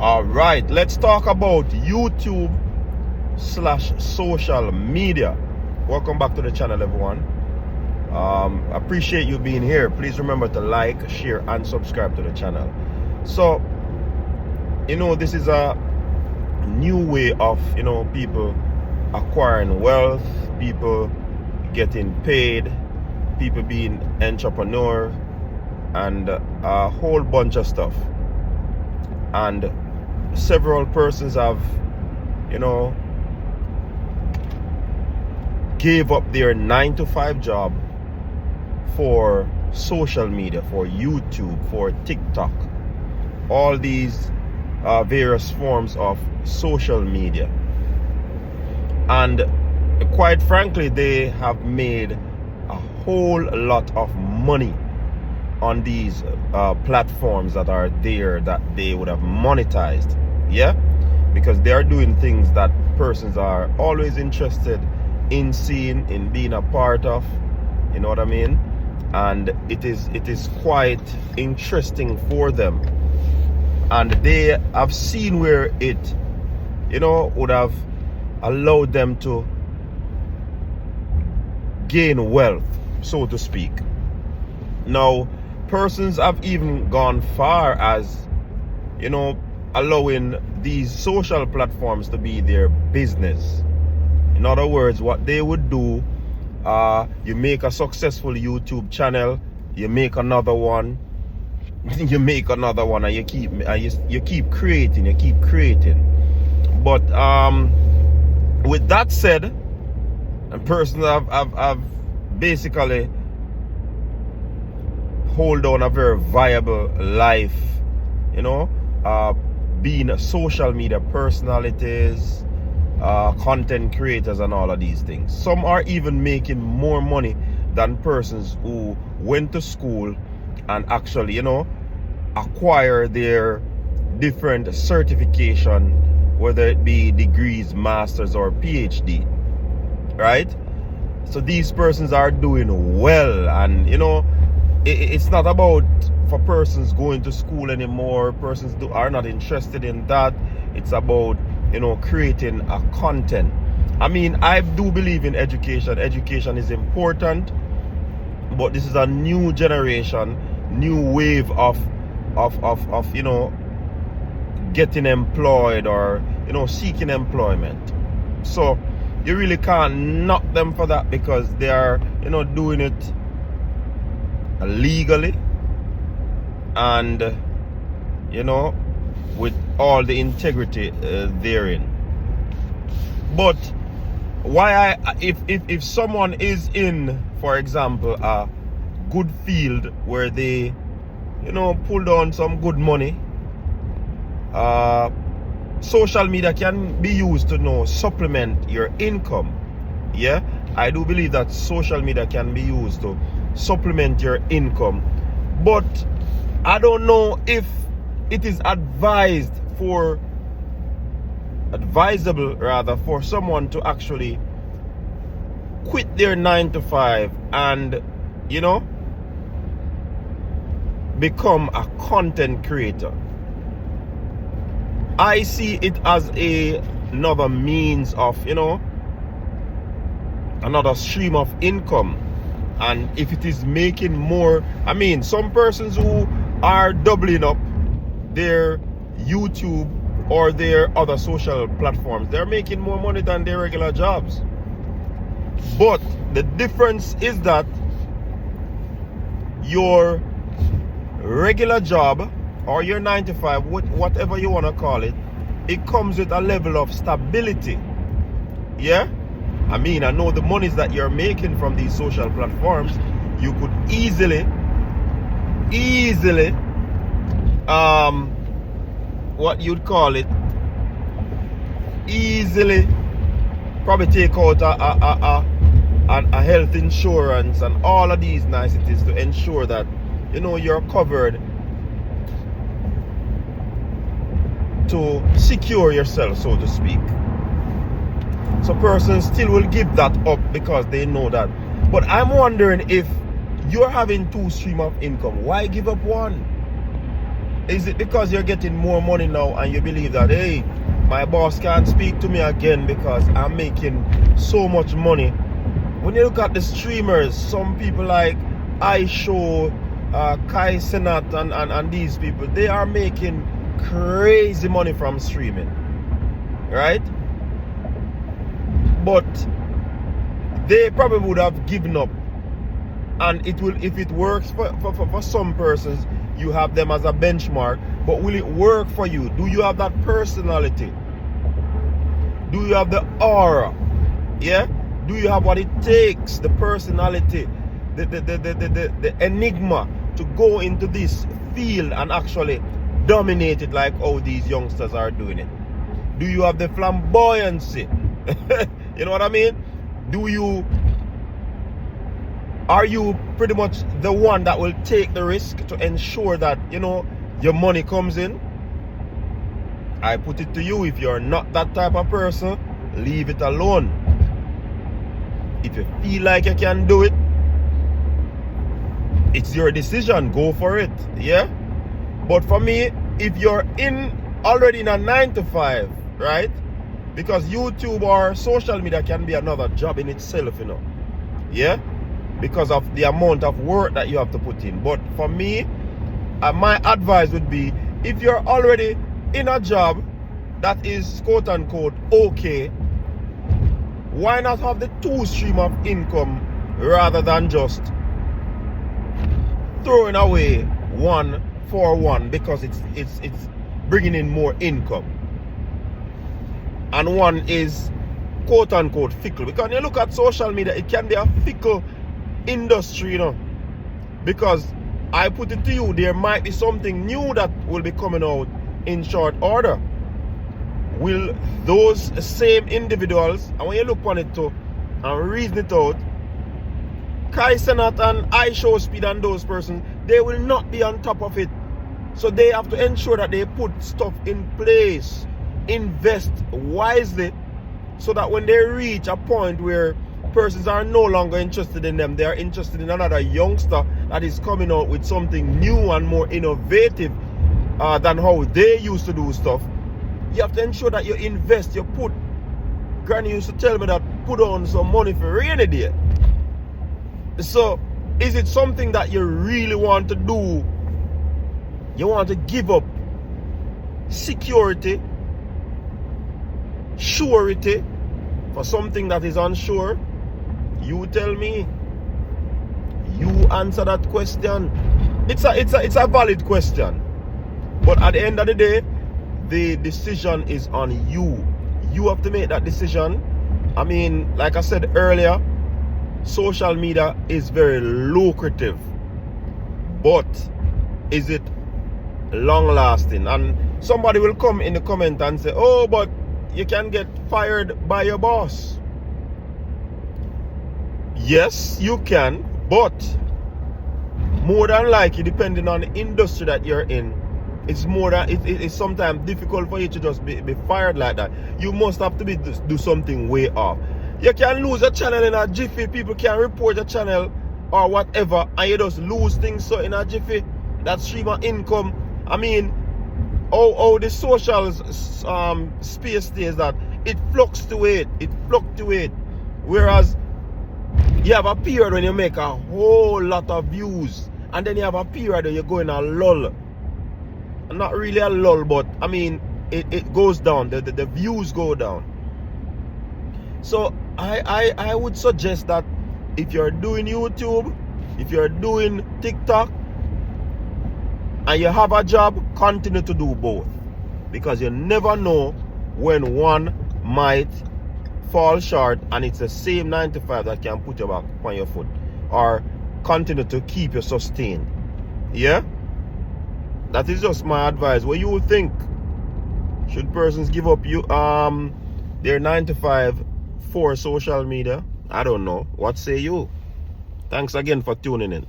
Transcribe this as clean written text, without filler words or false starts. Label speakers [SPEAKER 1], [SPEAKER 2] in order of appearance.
[SPEAKER 1] All right, let's talk about YouTube / social media. Welcome back to the channel, everyone. Appreciate you being here. Please remember to like, share, and subscribe to the channel. So, this is a new way of, people acquiring wealth, people getting paid, people being entrepreneur, and a whole bunch of stuff. And several persons have, gave up their 9-to-5 job for social media, for YouTube, for TikTok, all these various forms of social media. And quite frankly, they have made a whole lot of money on these platforms that are there that they would have monetized. Yeah, because they are doing things that persons are always interested in seeing, in being a part of, you know what I mean? And it is quite interesting for them, and they have seen where it would have allowed them to gain wealth, so to speak. Now, persons have even gone far as allowing these social platforms to be their business. In other words, what they would do, you make a successful YouTube channel, you make another one, you make another one, and you keep creating. But with that said, and persons have basically hold on a very viable life, being social media personalities, content creators, and all of these things. Some are even making more money than persons who went to school and actually, acquire their different certification, whether it be degrees, masters, or PhD, right? So these persons are doing well, and it's not about for persons going to school anymore. Persons are not interested in that. It's about creating a content. I mean, I do believe in education. Education is important, but this is a new generation, new wave of getting employed or seeking employment. So you really can't knock them for that, because they are doing it legally and with all the integrity therein. But why if someone is in, for example, a good field where they pull down some good money, social media can be used to supplement your income. Yeah, I do believe that social media can be used to supplement your income, but I don't know if it is advisable for someone to actually quit their 9-to-5 and become a content creator. I see it as another means of another stream of income. And if it is making more, I mean, some persons who are doubling up their YouTube or their other social platforms, they're making more money than their regular jobs. But the difference is that your regular job or your 9-to-5, whatever you want to call it, it comes with a level of stability. Yeah? I mean, I know the monies that you're making from these social platforms, you could easily, what you'd call it, easily probably take out a health insurance and all of these niceties to ensure that you're covered, to secure yourself, so to speak. So persons still will give that up because they know that. But I'm wondering, if you're having 2 streams of income, why give up one? Is it because you're getting more money now and you believe that, hey, my boss can't speak to me again because I'm making so much money? When you look at the streamers, some people like iShow, Kai Senat and these people, they are making crazy money from streaming, right? But they probably would have given up. And it will, if it works for some persons, you have them as a benchmark. But will it work for you? Do you have that personality? Do you have the aura? Yeah? Do you have what it takes, the personality, the enigma to go into this field and actually dominate it like how these youngsters are doing it? Do you have the flamboyancy? You know what I mean? Are you pretty much the one that will take the risk to ensure that, you know, your money comes in? I put it to you, if you're not that type of person, leave it alone. If you feel like you can do it, it's your decision, go for it, yeah? But for me, if you're already in a 9-to-5, right? Because YouTube or social media can be another job in itself, you know, yeah? Because of the amount of work that you have to put in. But for me, my advice would be, if you're already in a job that is quote unquote okay, why not have the two stream of income rather than just throwing away one for one because it's bringing in more income, and one is quote unquote fickle? Because when you look at social media, it can be a fickle industry, you know, because I put it to you, there might be something new that will be coming out in short order. Will those same individuals, and when you look on it too and reason it out, Kai Senat and iShow Speed and those persons, they will not be on top of it. So they have to ensure that they put stuff in place, invest wisely, so that when they reach a point where persons are no longer interested in them, they are interested in another youngster that is coming out with something new and more innovative than how they used to do stuff. You have to ensure that you invest, you put. Granny used to tell me that put on some money for rainy day. So is it something that you really want to do? You want to give up security, surety for something that is unsure? You tell me. You answer that question. It's a valid question. But at the end of the day, the decision is on you. You have to make that decision. I mean, like I said earlier, social media is very lucrative. But is it long lasting? And somebody will come in the comment and say, oh, but you can get fired by your boss. Yes, you can, but more than likely, depending on the industry that you're in, it's sometimes difficult for you to just be fired like that. You must have to do something way off. You can lose a channel in a jiffy. People can report a channel or whatever, and you just lose things so in a jiffy. That stream of income. I mean, how the social space stays, that it fluctuates. Whereas you have a period when you make a whole lot of views, and then you have a period where you go in a lull. Not really a lull, but I mean, it goes down. The views go down. So I would suggest that if you're doing YouTube, if you're doing TikTok, and you have a job, continue to do both. Because you never know when one might fall short and it's the same 9-to-5 that can put you back on your foot or continue to keep you sustained. Yeah? That is just my advice. What you think? Should persons give up their 9-to-5 for social media? I don't know. What say you? Thanks again for tuning in.